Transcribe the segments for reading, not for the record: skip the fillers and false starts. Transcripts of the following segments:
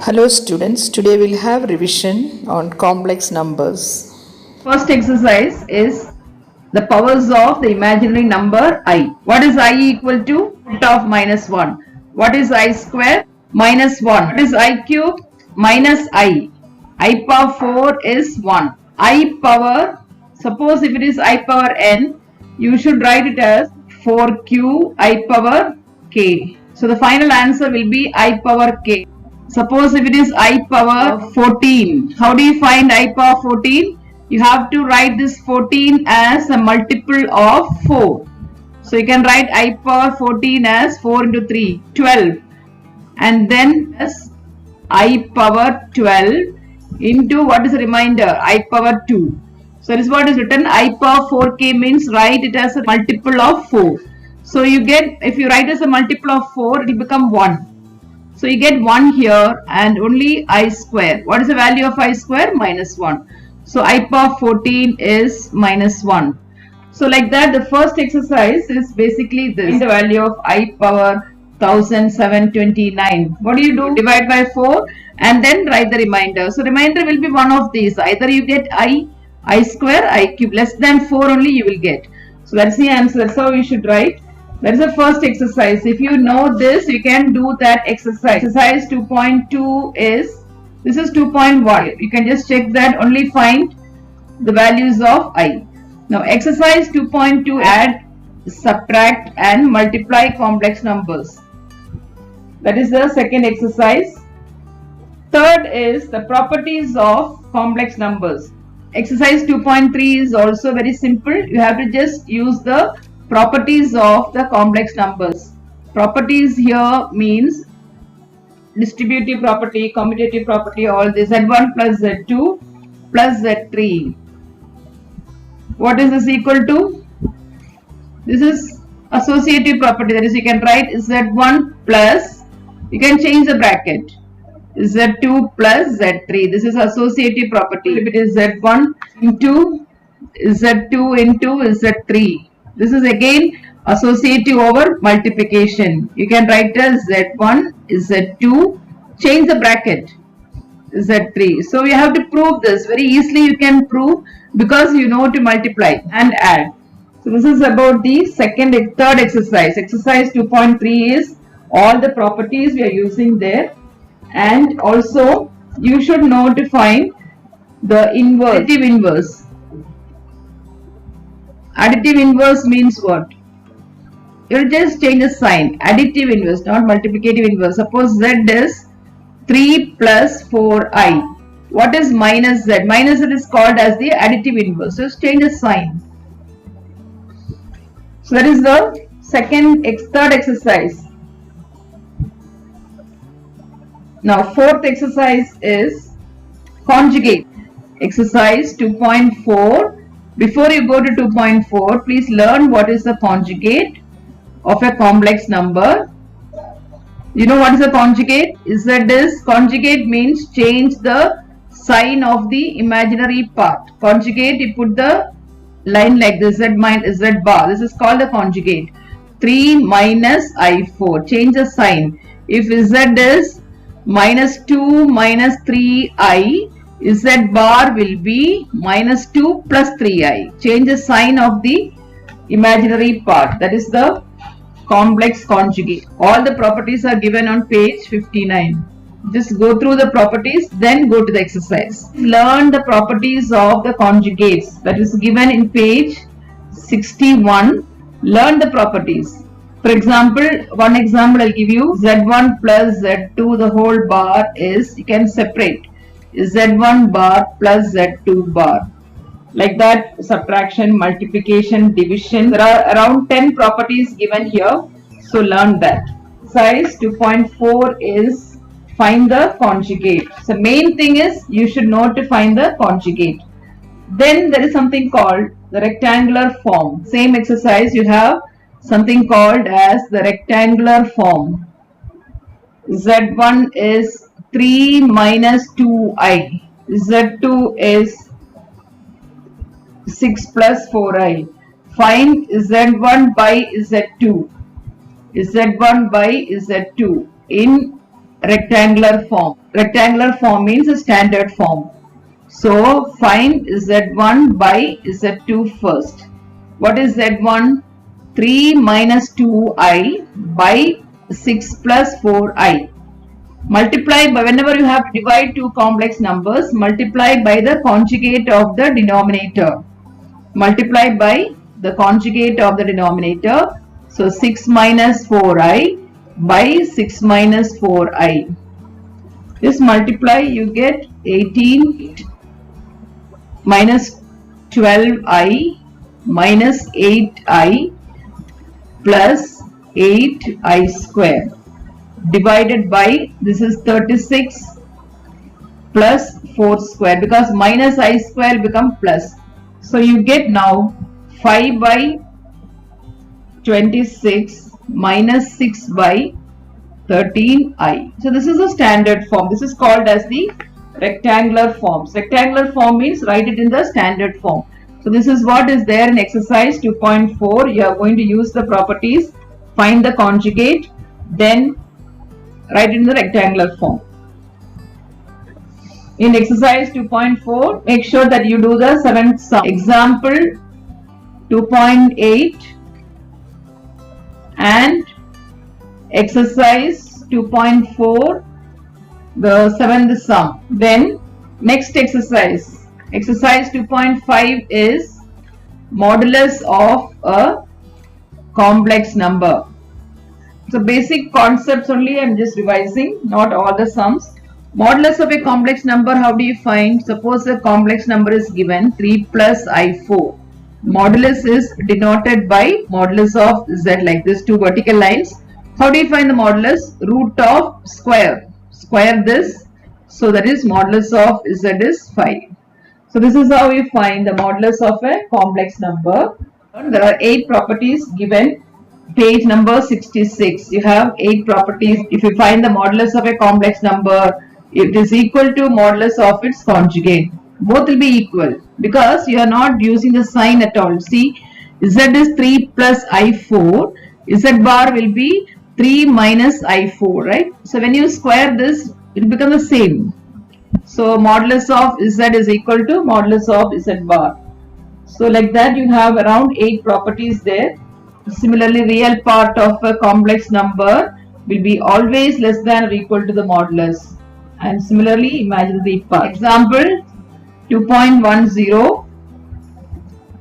Hello students, today we'll have revision on complex numbers. First exercise is the powers of the imaginary number I. What is I equal to? Root of minus 1. What is I square? Minus 1. What is I cube? Minus I. I power 4 is 1. I power, suppose if it is I power n, you should write it as 4q I power k. So the final answer will be I power k. Suppose if it is I power 14. How do you find I power 14? You have to write this 14 as a multiple of 4. So you can write I power 14 as 4 into 3, 12. And then as I power 12 into what is the remainder? I power 2. So this is what is written. I power 4k means write it as a multiple of 4. So you get, if you write as a multiple of 4, it will become 1. So you get 1 here and only I square. What is the value of I square? Minus 1. So I power 14 is minus 1. So like that, the first exercise is basically this. The value of I power 1729. What do you do? Divide by 4 and then write the remainder. So remainder will be one of these. Either you get I square, I cube. Less than 4 only you will get. So that's the answer. That's how you should write. That is the first exercise. If you know this, you can do that exercise. Exercise 2.2 is, this is 2.1. You can just check that, only find the values of I. Now exercise 2.2, add, subtract and multiply complex numbers. That is the second exercise. Third is the properties of complex numbers. Exercise 2.3 is also very simple. You have to just use the properties of the complex numbers. Properties here means distributive property, commutative property, all this. Z1 plus Z2 plus Z3. What is this equal to? This is associative property. That is, you can write Z1 plus, you can change the bracket, Z2 plus Z3. This is associative property. If it is Z1 into Z2 into Z3. This is again associative over multiplication. You can write as Z1, Z2, change the bracket, Z3. So you have to prove this. Very easily you can prove because you know to multiply and add. So this is about the third exercise. Exercise 2.3 is all the properties we are using there. And also you should know to find the inverse, additive inverse. Additive inverse means what? You will just change the sign. Additive inverse, not multiplicative inverse. Suppose Z is 3 plus 4i. What is minus Z? Minus Z is called as the additive inverse. So just change the sign. So that is the third exercise. Now fourth exercise is conjugate. Exercise 2.4. Before you go to 2.4, please learn what is the conjugate of a complex number. You know what is a conjugate? Conjugate means change the sign of the imaginary part. Conjugate, you put the line like this, Z minus Z bar. This is called the conjugate. 3 minus I4. Change the sign. If Z is minus 2 minus 3i, Z bar will be minus 2 plus 3i. Change the sign of the imaginary part. That is the complex conjugate. All the properties are given on page 59. Just go through the properties, then go to the exercise. Learn the properties of the conjugates. That is given in page 61. Learn the properties. For example, one example I'll give you. Z1 plus Z2, the whole bar is, you can separate. Z1 bar plus Z2 bar. Like that, subtraction, multiplication, division. There are around 10 properties given here. So learn that. Exercise 2.4 is find the conjugate. So main thing is you should know to find the conjugate. Then there is something called the rectangular form. Same exercise, you have something called as the rectangular form. Z1 is 3 minus 2i. Z2 is 6 plus 4i. Find Z1 by Z2. Z1 by Z2 in rectangular form. Rectangular form means a standard form. So find Z1 by Z2 first. What is Z1? 3 minus 2i by 6 plus 4i. Multiply by, whenever you have to divide two complex numbers, multiply by the conjugate of the denominator. Multiply by the conjugate of the denominator. So 6 minus 4i by 6 minus 4i. This multiply, you get 18 minus 12i minus 8i plus 8i square divided by, this is 36 plus 4 square, because minus I square become plus. So you get now 5 by 26 minus 6 by 13i. So this is a standard form. This is called as the rectangular form. Rectangular form means write it in the standard form. So this is what is there in exercise 2.4. You are going to use the properties, find the conjugate, then write it in the rectangular form. In exercise 2.4, make sure that you do the seventh sum. Example 2.8 and exercise 2.4, the seventh sum. Then next exercise, exercise 2.5 is modulus of a complex number. So basic concepts only I am just revising, not all the sums. Modulus of a complex number, how do you find? Suppose a complex number is given 3 plus I4. Modulus is denoted by modulus of Z, like this, two vertical lines. How do you find the modulus? Root of square. Square this. So that is modulus of Z is 5. So this is how you find the modulus of a complex number. There are 8 properties given. Page number 66. You have 8 properties. If you find the modulus of a complex number, it is equal to modulus of its conjugate. Both will be equal because you are not using the sign at all. See, Z is 3 plus I4. Z bar will be 3 minus I4, right? So when you square this, it will become the same. So modulus of Z is equal to modulus of Z bar. So like that you have around 8 properties there. Similarly, real part of a complex number will be always less than or equal to the modulus. And similarly, imaginary part. Example 2.10,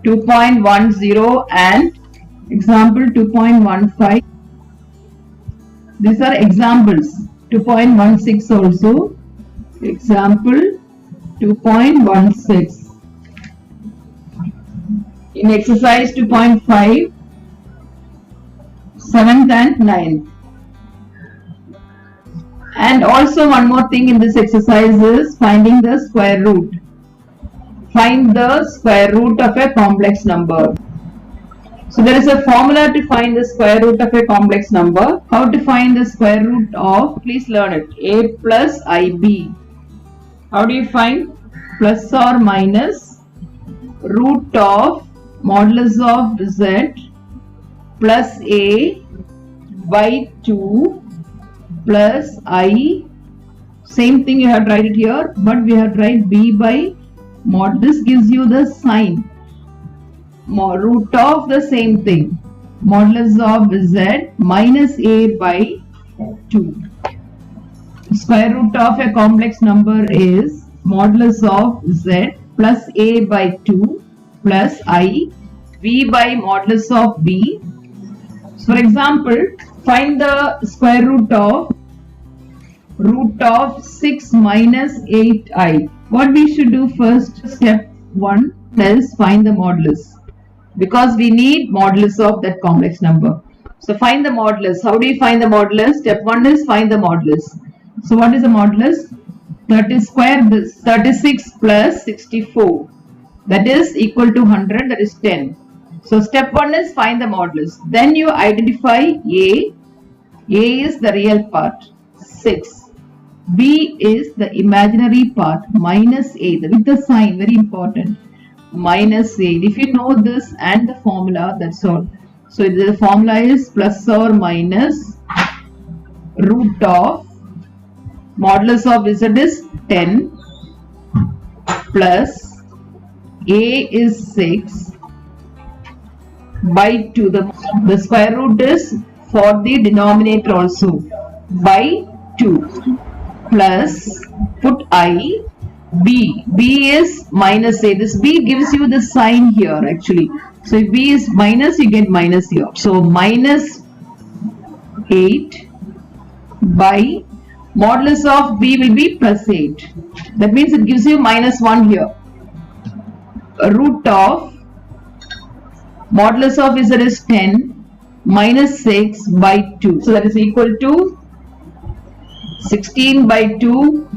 2.10 and example 2.15. These are examples. 2.16 also. Example 2.16. In exercise 2.5, 7th and 9th. And also one more thing in this exercise is finding the square root. Find the square root of a complex number. So there is a formula to find the square root of a complex number. How to find the square root of, please learn it, a plus ib. How do you find? Plus or minus root of modulus of z plus a by 2 plus I. Same thing you have to write it here, but we have to write b by mod. This gives you the sign. Root of the same thing. Modulus of z minus a by 2. Square root of a complex number is modulus of z plus a by 2 plus I, b by modulus of b. So for example, find the square root of 6 minus 8i. What we should do first, step 1 is find the modulus, because we need modulus of that complex number. So find the modulus. How do you find the modulus? Step 1 is find the modulus. So what is the modulus? 36 plus 64. That is equal to 100, that is 10. So step 1 is find the modulus. Then you identify A. A is the real part, 6. B is the imaginary part, minus A, with the sign, very important, minus A. If you know this and the formula, that's all. So the formula is plus or minus root of modulus of z is 10 plus a is 6 by 2. The square root is for the denominator also by 2 plus put I. B is minus a. This b gives you the sign here actually. So if b is minus, you get minus here. So minus 8 by modulus of b will be plus 8. That means it gives you minus 1 here. Root of modulus of z is 10 minus 6 by 2. So that is equal to 16 by 2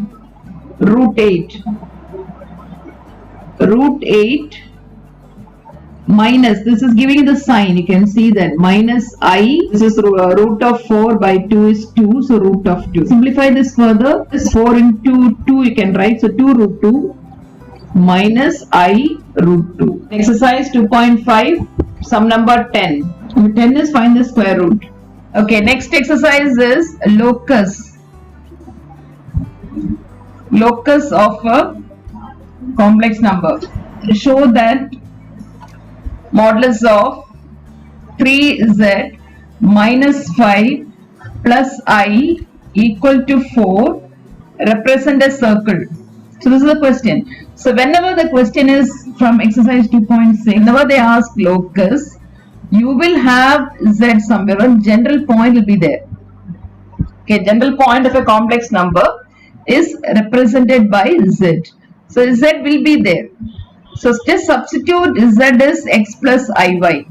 root 8. Root 8 minus, this is giving you the sign, you can see that minus I, this is root of 4 by 2 is 2, so root of 2. Simplify this further, this 4 into 2 you can write, so 2 root 2 minus I root 2. Exercise 2.5, sum number 10. Number 10 is find the square root. Okay, next exercise is locus. Locus of a complex number. Show that modulus of 3z minus 5 plus I equal to 4 represent a circle. So this is the question. So whenever the question is from exercise 2.6, whenever they ask locus, you will have z somewhere, a general point will be there. Okay, general point of a complex number is represented by z. So z will be there. So just substitute z is x plus iy.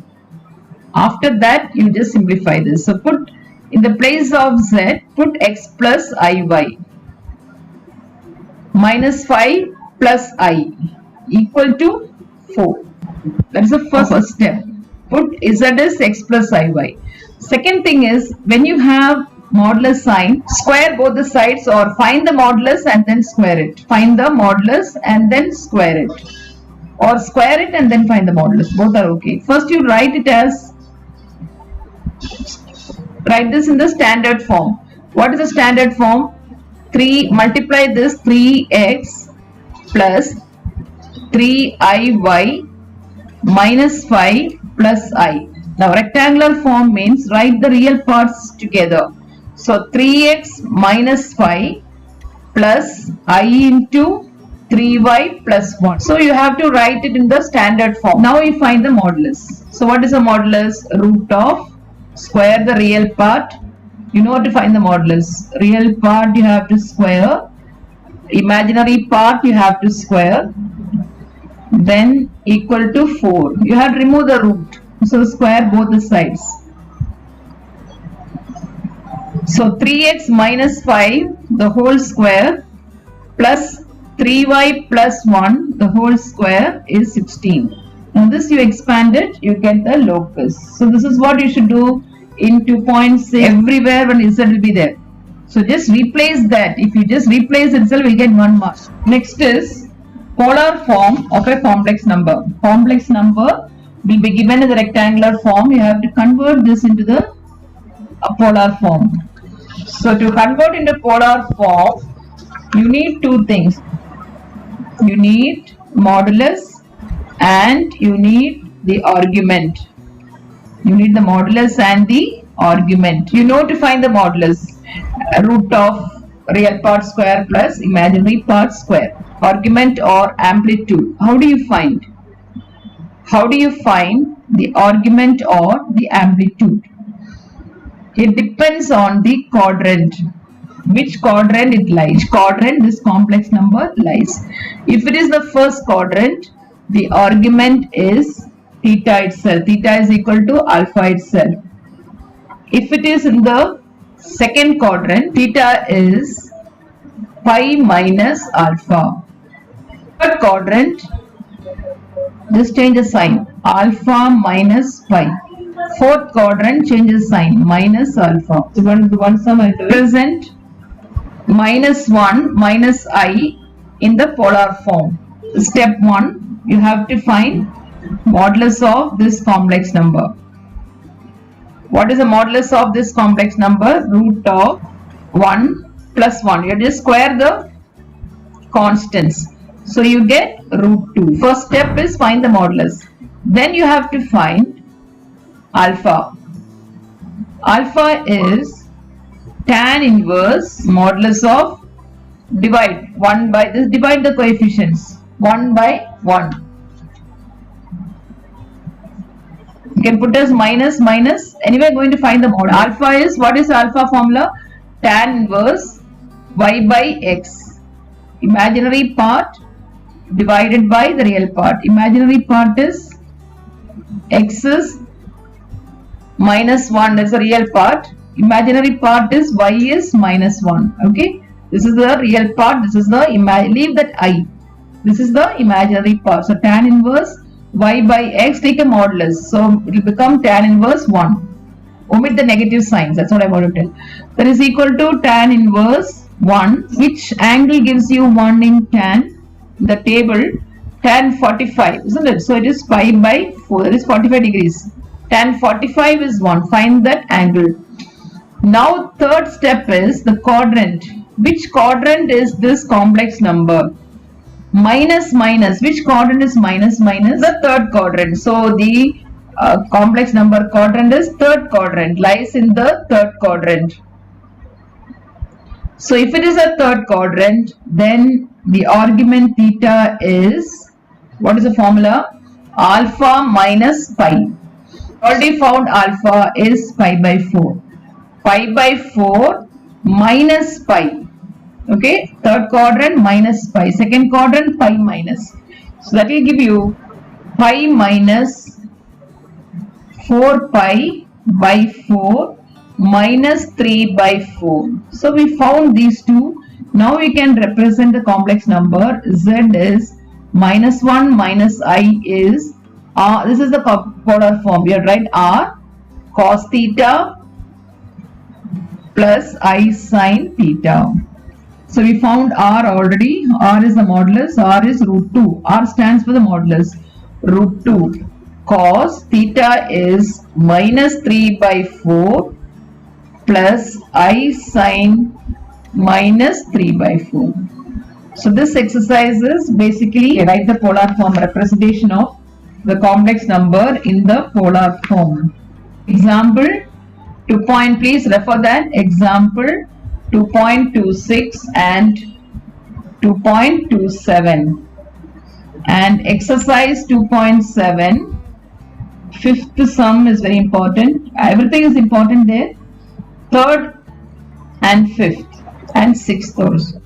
After that you just simplify this. So put in the place of z, put x plus iy minus 5 plus I equal to 4. That is the first step. Put z is x plus iy. Second thing is, when you have modulus sign, square both the sides or find the modulus and then square it. Find the modulus and then square it. Or square it and then find the modulus. Both are okay. First you write it as, write this in the standard form. What is the standard form? 3, multiply this 3x plus 3iy minus 5 plus I. Now rectangular form means write the real parts together. So 3x minus 5 plus I into 3y plus 1. So you have to write it in the standard form. Now you find the modulus. So what is the modulus? Root of, square the real part. You know how to find the modulus. Real part you have to square. Imaginary part you have to square. Then equal to 4. You have to remove the root. So square both the sides. So 3x minus 5 the whole square plus 3y plus 1 the whole square is 16. Now this you expand it, you get the locus. So this is what you should do in 2.6. Everywhere when z will be there. So just replace that. If you just replace itself, you get 1 mark. Next is polar form of a complex number. Complex number will be given in the rectangular form. You have to convert this into the polar form. So to convert into polar form, you need two things. You need modulus and you need the argument. You need the modulus and the argument. You know to find the modulus. Root of real part square plus imaginary part square. Argument or amplitude. How do you find? How do you find the argument or the amplitude? It depends on the quadrant. Which quadrant it lies. Which quadrant this complex number lies. If it is the first quadrant, the argument is theta itself. Theta is equal to alpha itself. If it is in the second quadrant, theta is pi minus alpha. Third quadrant, just change the sign. Alpha minus pi. Fourth quadrant, change the sign. Minus alpha. So one sum I represent minus 1 minus I in the polar form. Step 1, you have to find modulus of this complex number. What is the modulus of this complex number? Root of 1 plus 1. You just square the constants. So you get root 2. First step is find the modulus. Then you have to find alpha. Alpha is tan inverse modulus of divide 1 by this, divide the coefficients 1 by 1. You can put as minus minus, anyway going to find the modulus. Alpha is, what is alpha formula? Tan inverse y by x, imaginary part divided by the real part. Imaginary part is x is minus 1, that's the real part. Imaginary part is y is minus 1. Okay, this is the real part, this is the leave that I, this is the imaginary part. So tan inverse y by x, take a modulus, so it will become tan inverse 1. Omit the negative signs, that's what I want to tell. That is equal to tan inverse 1. Which angle gives you 1 in tan? The table, tan 45, isn't it? So it is pi by 4, that is 45 degrees. Tan 45 is 1, find that angle. Now third step is the quadrant. Which quadrant is this complex number? Minus minus, which quadrant is minus minus? The third quadrant. So the complex number quadrant is third quadrant, lies in the third quadrant. So if it is a third quadrant, then the argument theta is, what is the formula? Alpha minus pi. Already found alpha is pi by 4. Pi by 4 minus pi. Okay, third quadrant minus pi, second quadrant pi minus. So that will give you pi minus 4 pi by 4 minus 3 by 4. So we found these two. Now we can represent the complex number. Z is minus 1 minus I is R. This is the polar form. You write R cos theta plus I sin theta. So we found R already. R is the modulus. R is root 2. R stands for the modulus. Root 2. Cos theta is minus 3 by 4 plus I sin minus 3 by 4. So this exercise is basically write the polar form representation of the complex number in the polar form. Example 2. Please refer that. Example 2.26 and 2.27 and exercise 2.7. Fifth sum is very important. Everything is important there. Third and fifth and sixth also.